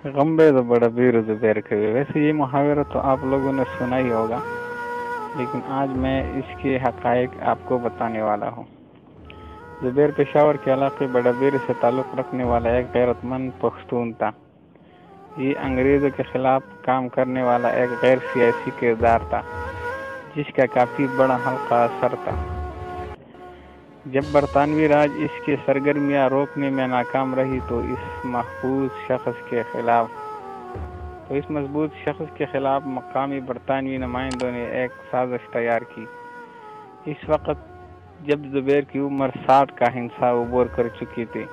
غمبے تو بڑا بیر زبیر کبھی. ویسے یہ محاورہ تو آپ لوگوں نے سنا ہی ہوگا، لیکن آج میں اس کے حقائق آپ کو بتانے والا ہوں. زبیر پشاور کے علاقے بڑا بیر سے تعلق رکھنے والا ایک غیرت مند پختون تھا. یہ انگریزوں کے خلاف کام کرنے والا ایک غیر سیاسی کردار تھا جس کا کافی بڑا حلقہ اثر تھا. جب برطانوی راج اس کی سرگرمیاں روکنے میں ناکام رہی تو اس مضبوط شخص کے خلاف مقامی برطانوی نمائندوں نے ایک سازش تیار کی. اس وقت جب زبیر کی عمر 60 کا ہنسا عبور کر چکی تھی،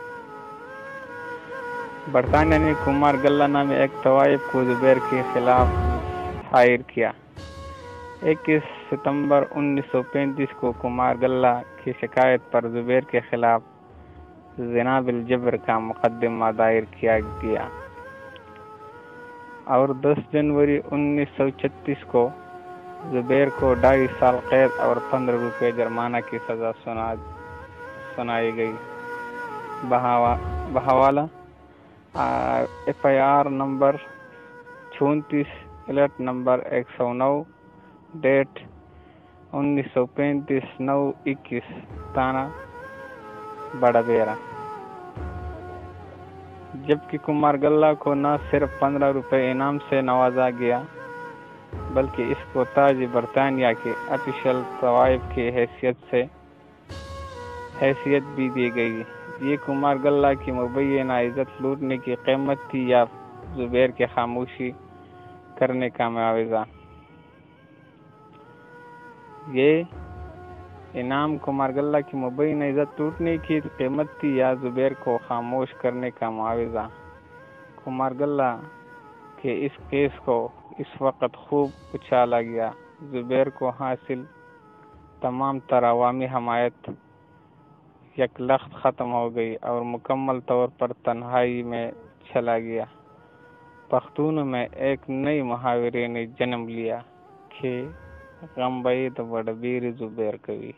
برطانیہ نے کمار گلہ نامی ایک طوائف کو زبیر کے خلاف ہائر کیا. 21 ستمبر 1935 کو کمار گلہ کی شکایت پر زبیر کے خلاف زنا بالجبر کا مقدمہ دائر کیا گیا اور 10 جنوری 1936 کو زبیر کو 2.5 سال قید اور 15 روپے جرمانہ کی سزا سنائی گئی. بحوالہ FIR نمبر 34 الٹ نمبر 109 ڈیٹ 1935-9-21 تانا بڑا بیرا. جبکہ کمار گلہ کو نہ صرف 15 روپے انعام سے نوازا گیا بلکہ اس کو تاج برطانیہ کے آفیشل طوائف کی حیثیت بھی دی گئی. یہ کمار گلہ کی مبینہ عزت لوٹنے کی قیمت تھی یا زبیر کے خاموشی کرنے کا معاوضہ؟ یہ انعام کمار گلہ کی مبینہ عزت لوٹنے کی قیمت تھی یا زبیر کو خاموش کرنے کا معاوضہ؟ کمار گلہ کے اس کیس کو اس وقت خوب اچھالا گیا. زبیر کو حاصل تمام تر عوامی حمایت یک لخت ختم ہو گئی اور مکمل طور پر تنہائی میں چلا گیا. پختونوں میں ایک نئی محاورے نے جنم لیا کہ غمبئی د بڑ بیر زبیر کوي.